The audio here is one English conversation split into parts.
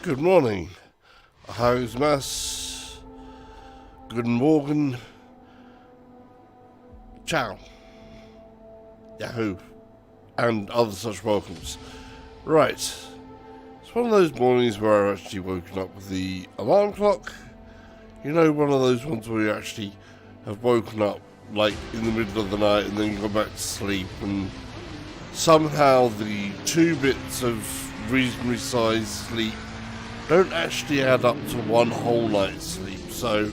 Good morning. How's Mass? Guten Morgen. Ciao. Yahoo. And other such welcomes. Right. It's one of those mornings where I've actually woken up with the alarm clock. You know, one of those ones where you actually have woken up like in the middle of the night and then you go back to sleep, and somehow the 2 bits of reasonably sized sleep don't actually add up to one whole night's sleep, so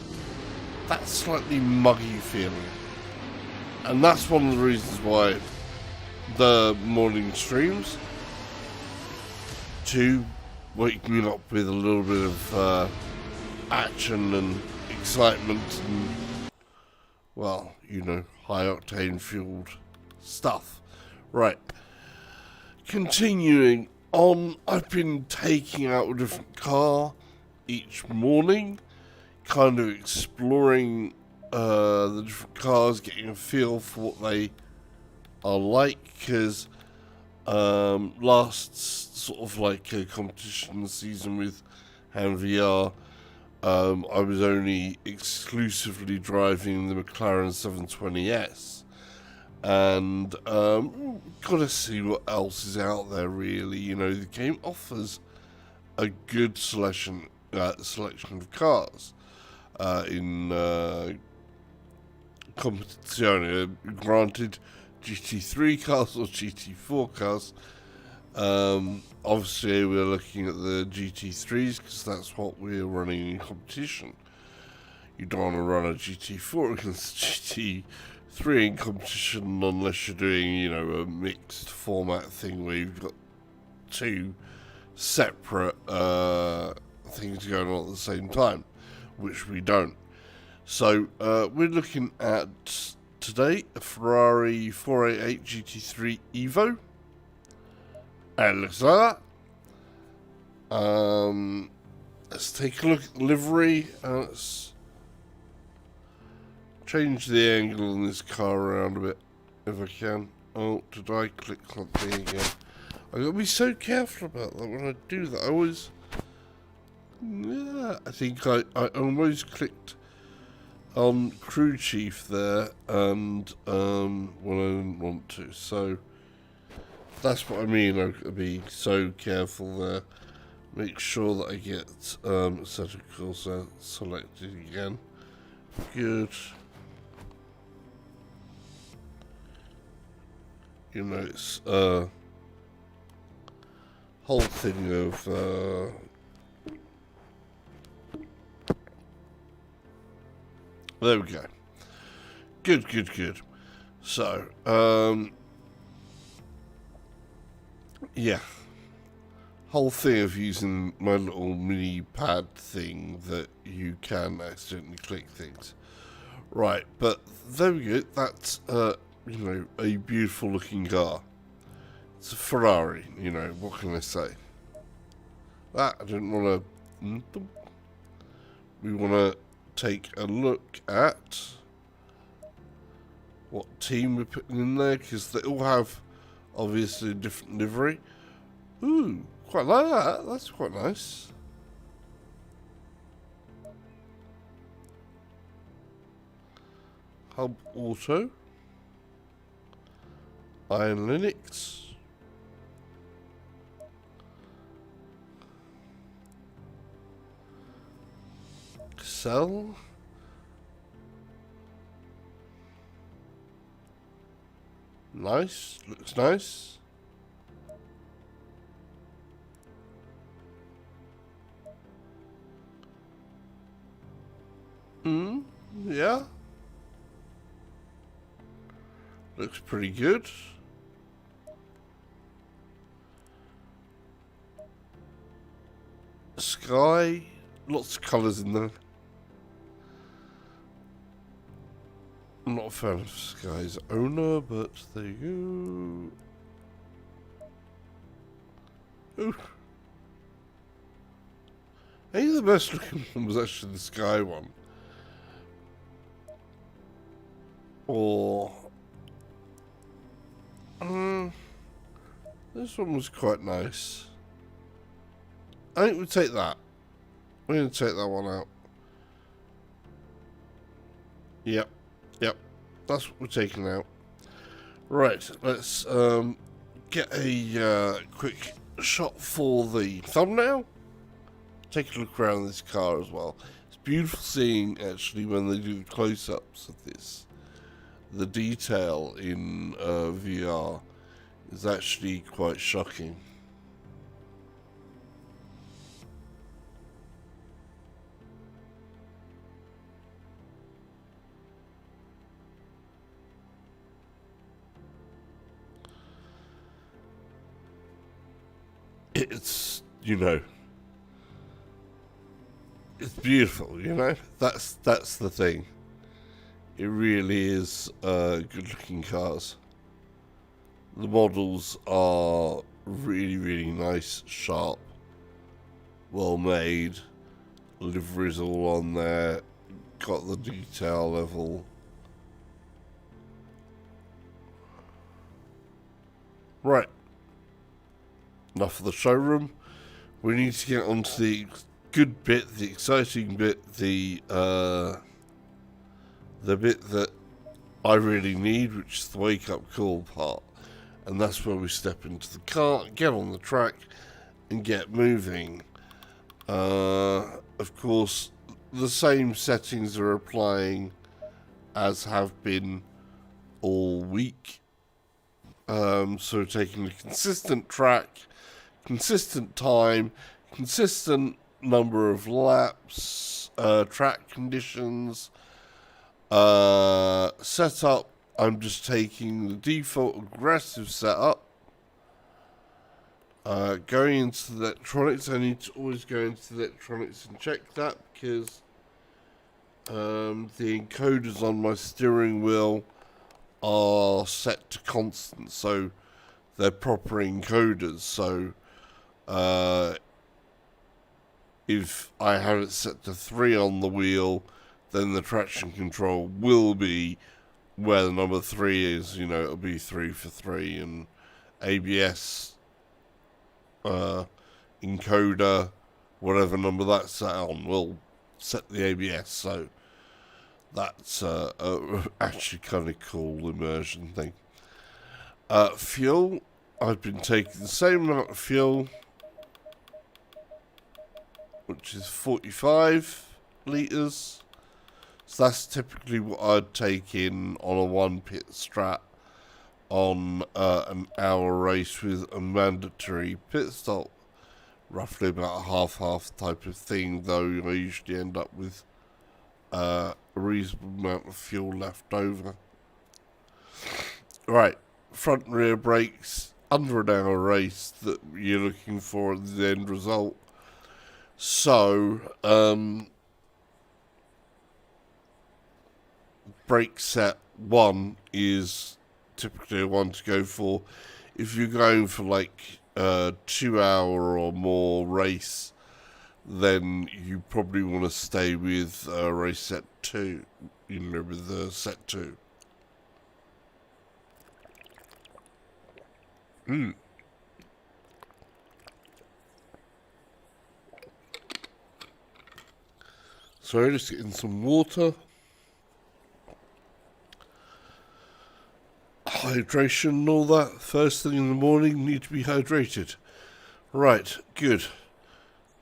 that slightly muggy feeling. And that's one of the reasons why the morning streams to wake me up with a little bit of action and excitement and, well, you know, high octane fueled stuff. Right. Continuing on, I've been taking out a different car each morning, kind of exploring the different cars, getting a feel for what they are like, because last sort of like a competition season with Hand VR, I was only exclusively driving the McLaren 720S. And gotta see what else is out there, really. You know, the game offers a good selection of cars in Competizione. Granted, GT3 cars or GT4 cars. Obviously, we're looking at the GT3s because that's what we're running in competition. You don't want to run a GT4 against GT3 in competition unless you're doing, you know, a mixed format thing where you've got 2 separate things going on at the same time, which we don't. So we're looking at today a Ferrari 488 GT3 Evo. And it looks like that. Let's take a look at the livery. Let's change the angle on this car around a bit, if I can. Oh, did I click something again? I gotta be so careful about that when I do that. I always... Yeah, I think I almost clicked on crew chief there, and when I didn't want to. So, that's what I mean. I've got to be so careful there. Make sure that I get Assetto Corsa selected again. Good. You know, it's whole thing of there we go. Good. So, yeah. Whole thing of using my little mini pad thing that you can accidentally click things. Right, but there we go. That's you know, a beautiful looking car. It's a Ferrari, you know, what can I say? I didn't want to... We want to take a look at what team we're putting in there, because they all have, obviously, a different livery. Ooh, quite like that. That's quite nice. Hub Auto. Iron Linux. Excel. Nice. Looks nice. Yeah. Looks pretty good. Sky, lots of colours in there. I'm not a fan of Sky's owner, but there you go. Ooh. I think the best looking one was actually the Sky one. Or... this one was quite nice. I think we'll take that. We're going to take that one out. Yep. Yep. That's what we're taking out. Right. Let's get a quick shot for the thumbnail. Take a look around this car as well. It's beautiful seeing, actually, when they do the close-ups of this. The detail in VR is actually quite shocking. It's, you know, it's beautiful, you know. That's the thing. It really is good-looking cars. The models are really, really nice, sharp, well made. Livery's all on there. Got the detail level. Right. Enough of the showroom. We need to get onto the good bit, the exciting bit, the bit that I really need, which is the wake-up call part. And that's where we step into the car, get on the track, and get moving. Of course, the same settings are applying as have been all week. So taking a consistent track, consistent time, consistent number of laps, track conditions, setup. I'm just taking the default aggressive setup. Going into the electronics, I need to always go into the electronics and check that, because the encoders on my steering wheel are set to constant, so they're proper encoders. So if I have it set to 3 on the wheel, then the traction control will be where the number 3 is. You know, it'll be 3 for 3, and ABS encoder, whatever number that's set on, will set the ABS. So that's actually kind of cool immersion thing. Fuel, I've been taking the same amount of fuel, which is 45 litres. So that's typically what I'd take in on a 1 pit strat on an hour race with a mandatory pit stop. Roughly about a half-half type of thing, though I usually end up with a reasonable amount of fuel left over. Right, front and rear brakes, under an hour race that you're looking for at the end result. So, brake set 1 is typically a one to go for. If you're going for like a 2 hour or more race, then you probably want to stay with race set 2, you know, with the set 2. So just getting some water. Hydration and all that. First thing in the morning, need to be hydrated. Right, good.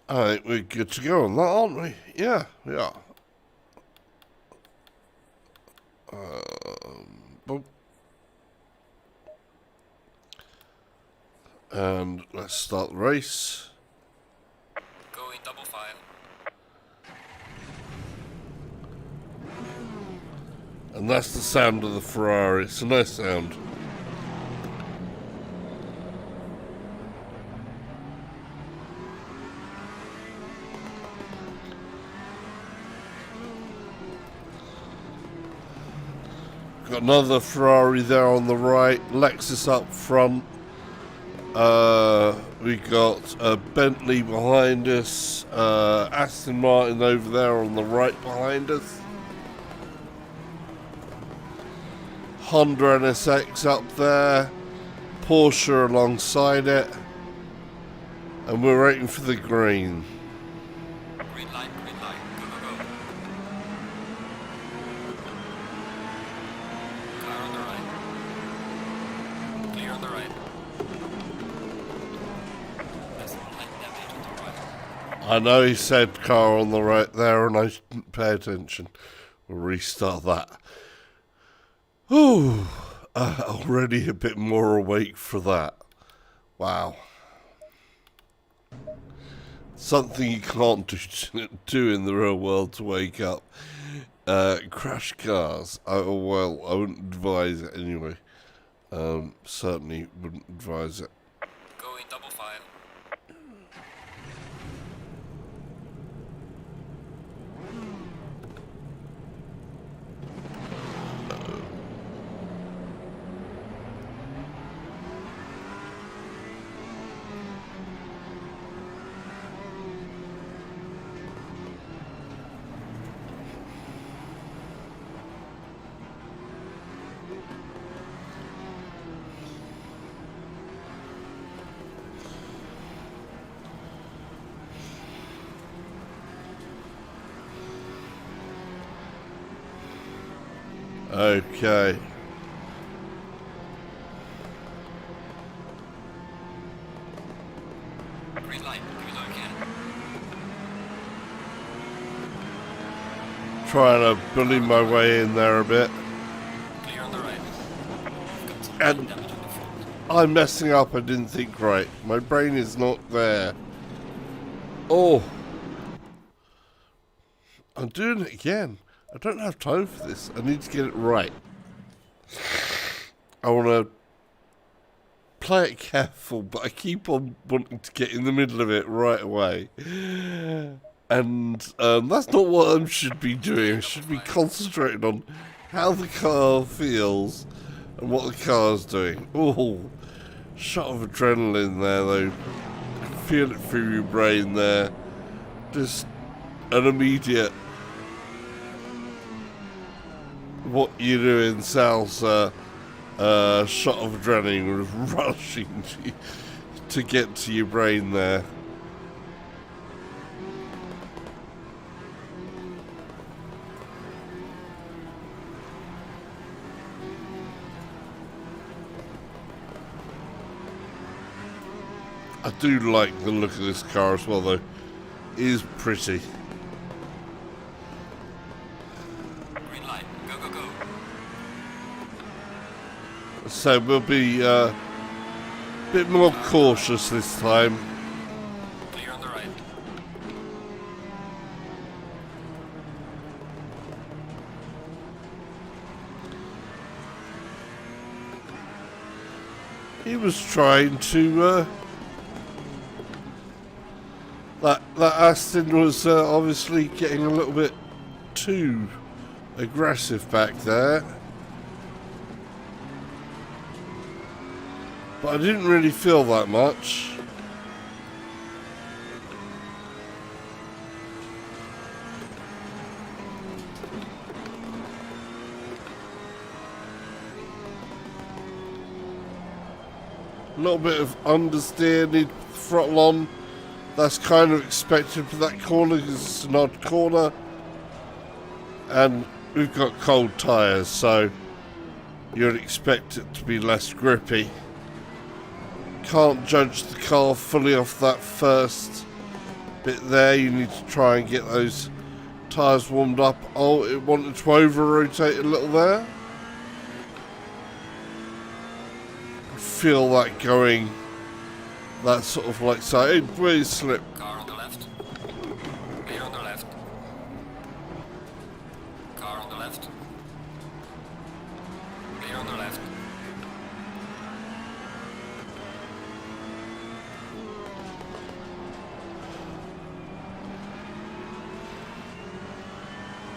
I think we're good to go on that, aren't we? Yeah, we are. Boom. And let's start the race. Going double file. And that's the sound of the Ferrari. It's a nice sound. Got another Ferrari there on the right, Lexus up front. We got a Bentley behind us, Aston Martin over there on the right behind us. Honda NSX up there, Porsche alongside it. And we're waiting for the green. Green light, go, go, go. Car on the right. Clear on the right. There's one light damage on the right. I know he said car on the right there and I didn't pay attention. We'll restart that. Ooh, already a bit more awake for that. Wow. Something you can't do in the real world to wake up. Crash cars. Oh, well, I wouldn't advise it anyway. Certainly wouldn't advise it. Going double file. Okay. Green light, give it all you can. Trying to bully my way in there a bit. Clear on the right. Got some And light damage on the front. I'm messing up. I didn't think right. My brain is not there. Oh. I'm doing it again. I don't have time for this. I need to get it right. I want to play it careful, but I keep on wanting to get in the middle of it right away. And that's not what I should be doing. I should be concentrating on how the car feels and what the car's doing. Oh, shot of adrenaline there, though. You can feel it through your brain there. Just an immediate what you do in salsa, shot of adrenaline was rushing to get to your brain there. I do like the look of this car as well, though. It is pretty. Green light, go, go, go. So we'll be a bit more cautious this time. Clear on the right. He was trying to. That Aston was obviously getting a little bit too aggressive back there. But I didn't really feel that much. A little bit of understeer, need throttle on. That's kind of expected for that corner because it's an odd corner. And we've got cold tyres, so you'd expect it to be less grippy. Can't judge the car fully off that first bit there. You need to try and get those tyres warmed up. Oh, it wanted to over-rotate a little there. Feel that going, that sort of like sideways slip. Car on the left. Clear on the left. Car on the left. Clear on the left.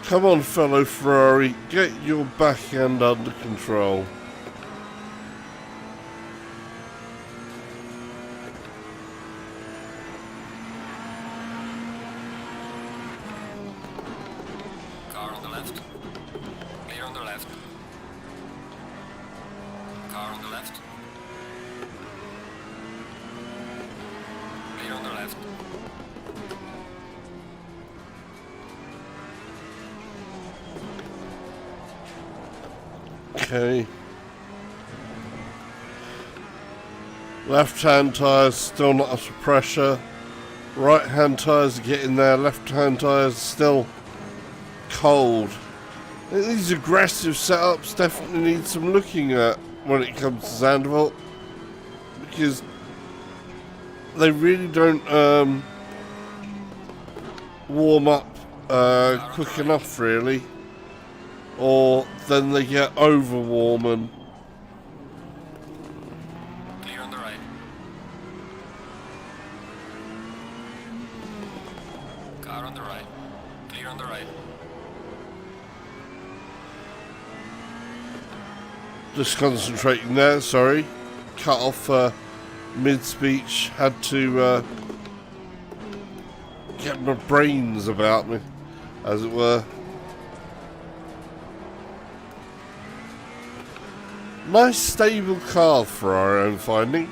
Come on, fellow Ferrari, get your backhand under control. Car on the left. Clear on the left. Car on the left. Clear on the left. Okay. Left-hand tyres still not under pressure. Right-hand tyres are getting there. Left-hand tyres still cold. I think these aggressive setups definitely need some looking at when it comes to Zandvoort, because they really don't warm up quick enough, really, or then they get over warm and Clear on the right. Car on the right. Clear on the right. just concentrating there, sorry. Cut off mid-speech, had to get my brains about me, as it were. Nice stable car for our own finding.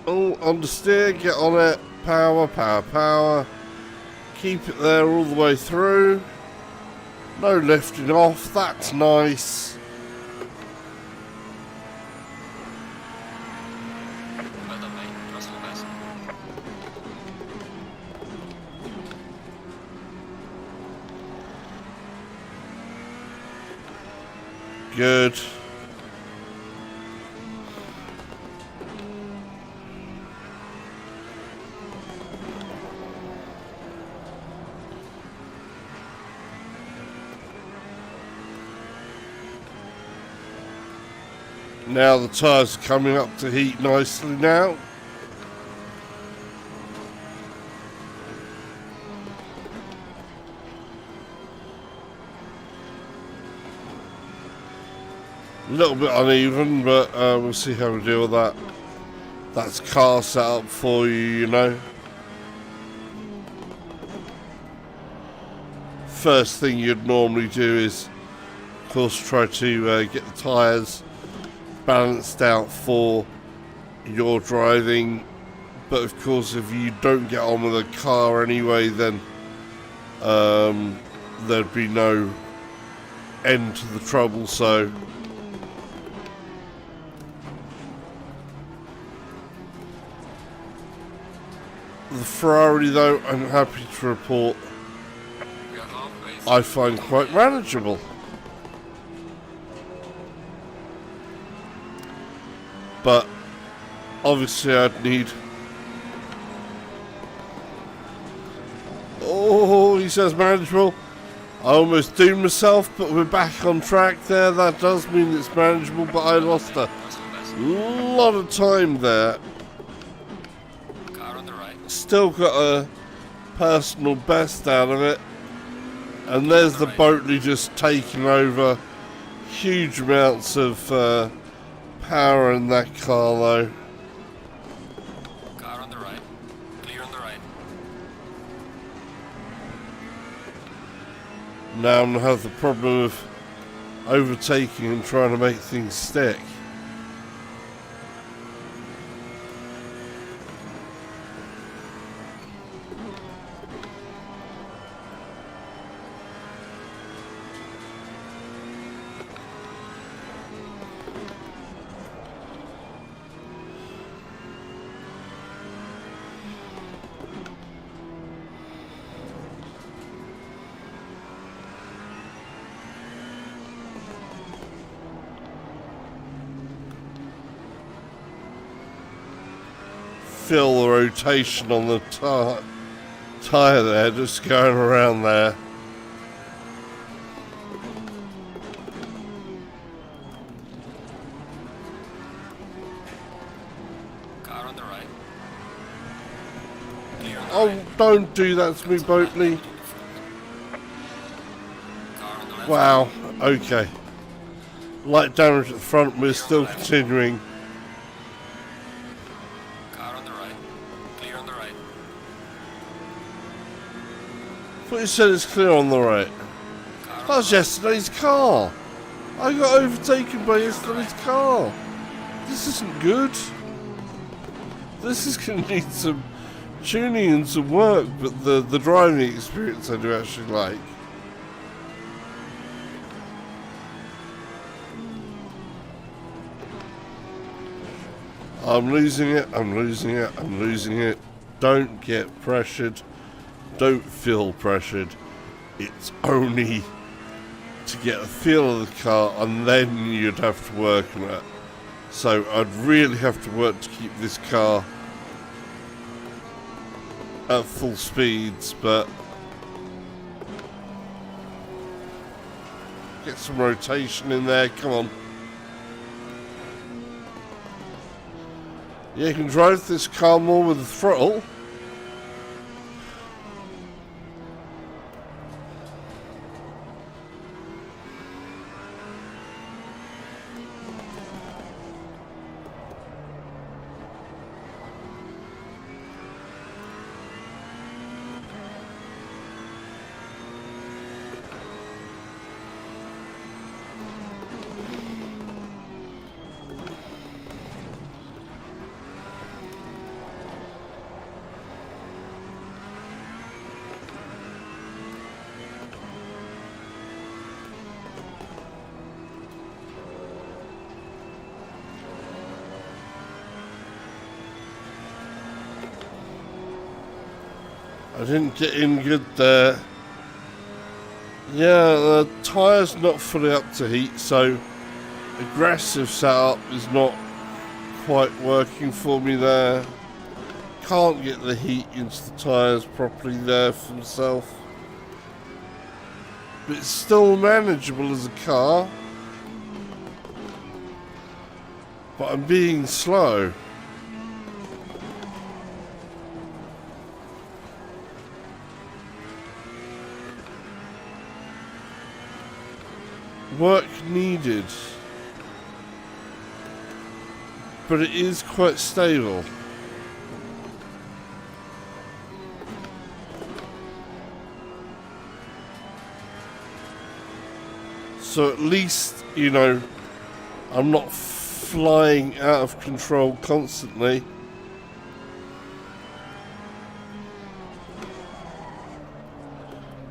Oh, understeer, get on it. Power, power, power. Keep it there all the way through. No lifting off, that's nice. Well done, mate. Trust the best. Good. Now the tyres are coming up to heat nicely now. A little bit uneven, but we'll see how we deal with that. That's car setup for you, you know. First thing you'd normally do is, of course, try to get the tyres balanced out for your driving, but of course if you don't get on with a car anyway, then there'd be no end to the trouble. So the Ferrari, though, I'm happy to report, We are halfway. I find quite manageable. But obviously I'd need... Oh, he says manageable. I almost doomed myself, but we're back on track there. That does mean it's manageable, but I lost a Trust the best. lot of time there. Car on the right. Still got a personal best out of it. And there's the Boatley just taking over. Huge amounts of power in that car, though. Car on the right. Clear on the right. Now I'm going to have the problem of overtaking and trying to make things stick. Feel the rotation on the tyre there, just going around there. Car on the right. Clear on the Oh, right. don't do that to me, Boatley. Car on the left. Wow, okay. Light damage at the front, we're still continuing. Car on the right. Clear on the right. I thought you said it's clear on the right. Car on That was yesterday's car. I got overtaken by yesterday's car. This isn't good. this is going to need some tuning and some work, but the driving experience I do actually like. I'm losing it, I'm losing it, I'm losing it. Don't get pressured. Don't feel pressured. It's only to get a feel of the car, and then you'd have to work on it. So I'd really have to work to keep this car at full speeds, but get some rotation in there, come on. Yeah, you can drive this car more with the throttle. I didn't get in good there. Yeah, the tyre's not fully up to heat, so aggressive setup is not quite working for me there. Can't get the heat into the tyres properly there for myself. But it's still manageable as a car. But I'm being slow. Work needed, but it is quite stable. So at least, you know, I'm not flying out of control constantly.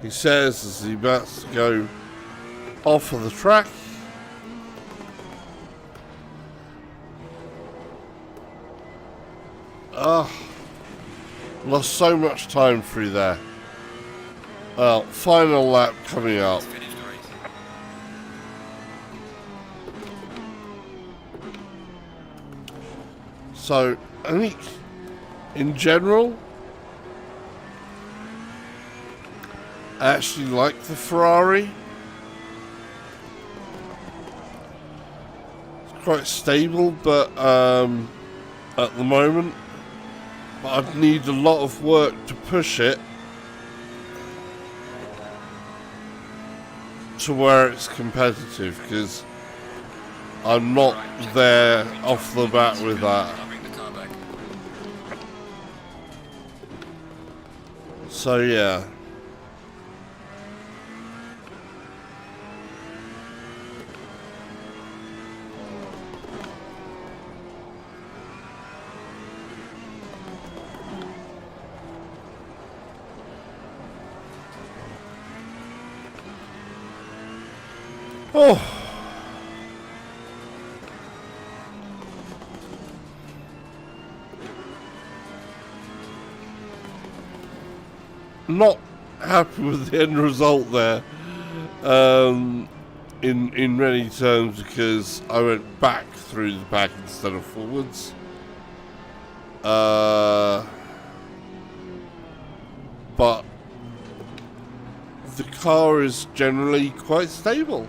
He says as he's about to go off of the track. Lost so much time through there. Well, final lap coming up. So, I think in general, I actually like the Ferrari. Quite stable, but at the moment, but I'd need a lot of work to push it to where it's competitive, because I'm not there off the bat with that. So yeah. Oh, not happy with the end result there, in many terms, because I went back through the back instead of forwards. But the car is generally quite stable.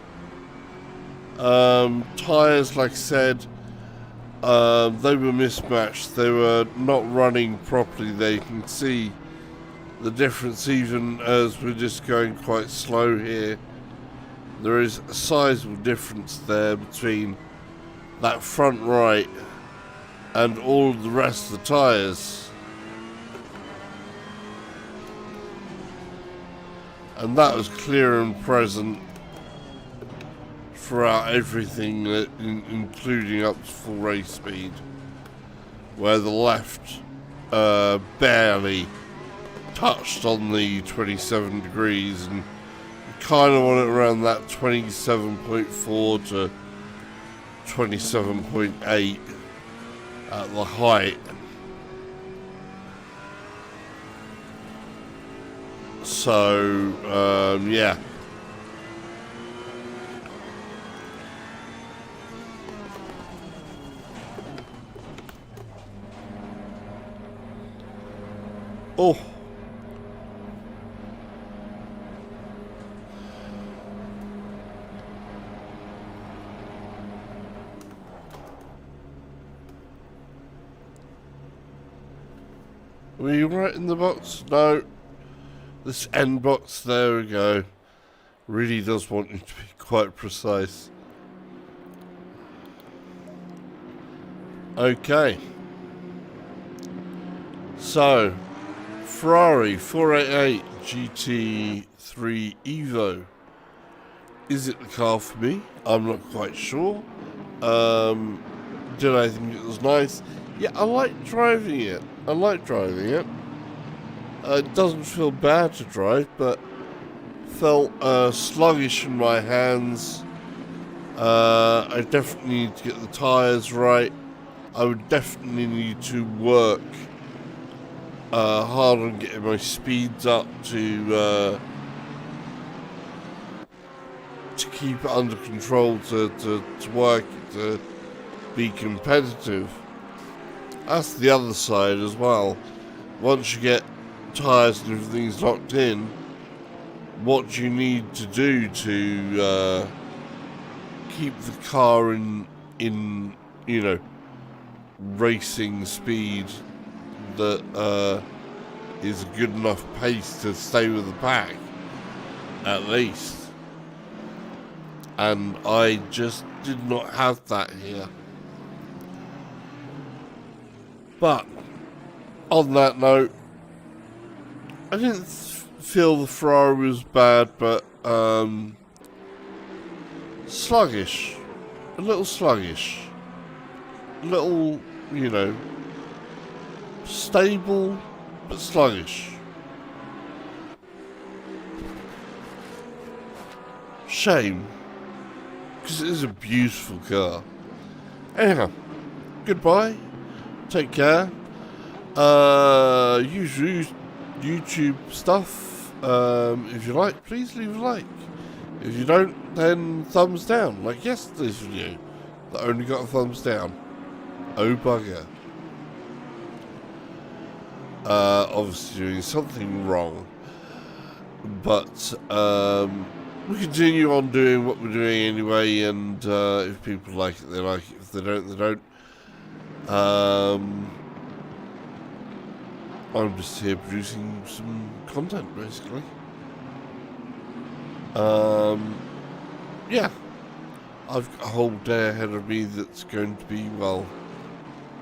Tyres, like I said, they were mismatched. They were not running properly. They can see the difference even as we're just going quite slow here. There is a sizable difference there between that front right and all of the rest of the tyres. And that was clear and present throughout everything, including up to full race speed. where the left barely touched on the 27 degrees, and kind of want it around that 27.4 to 27.8 at the height. So yeah. Oh. Were you right in the box? No. This end box, there we go. Really does want you to be quite precise. Okay. So, Ferrari 488 GT3 Evo. Is it the car for me? I'm not quite sure. Did I think it was nice? Yeah, I like driving it. It doesn't feel bad to drive, but felt sluggish in my hands. I definitely need to get the tyres right. I would definitely need to work hard on getting my speeds up to keep it under control, to work, to be competitive. That's the other side as well. Once you get tyres and everything's locked in, what do you need to do to keep the car in you know, racing speed that is a good enough pace to stay with the pack, at least. And I just did not have that here. But on that note, I didn't feel the Ferrari was bad, but sluggish, a little sluggish, a little, you know, stable but sluggish. Shame, because it is a beautiful car. Anyhow, goodbye, take care. Use YouTube stuff. If you like, please leave a like. If you don't, then thumbs down, like yesterday's video that only got a thumbs down. Oh bugger. Obviously doing something wrong, but we continue on doing what we're doing anyway, and if people like it, they like it. If they don't, they don't. I'm just here producing some content, basically. Yeah, I've got a whole day ahead of me that's going to be, well,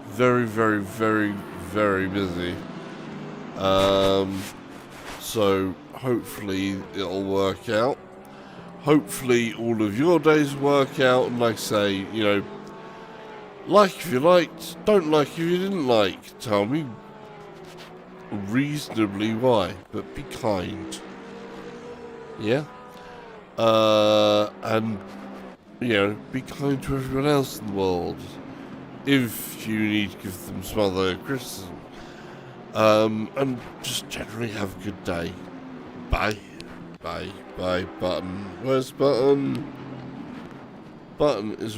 very, very, very, very busy. So hopefully it'll work out. Hopefully all of your days work out, and like I say, you know, like if you liked, don't like if you didn't like. Tell me reasonably why, but be kind. Yeah? And, you know, be kind to everyone else in the world, if you need to give them some other criticism. And just generally have a good day. Bye. Bye. Bye. Button. Where's button? Button is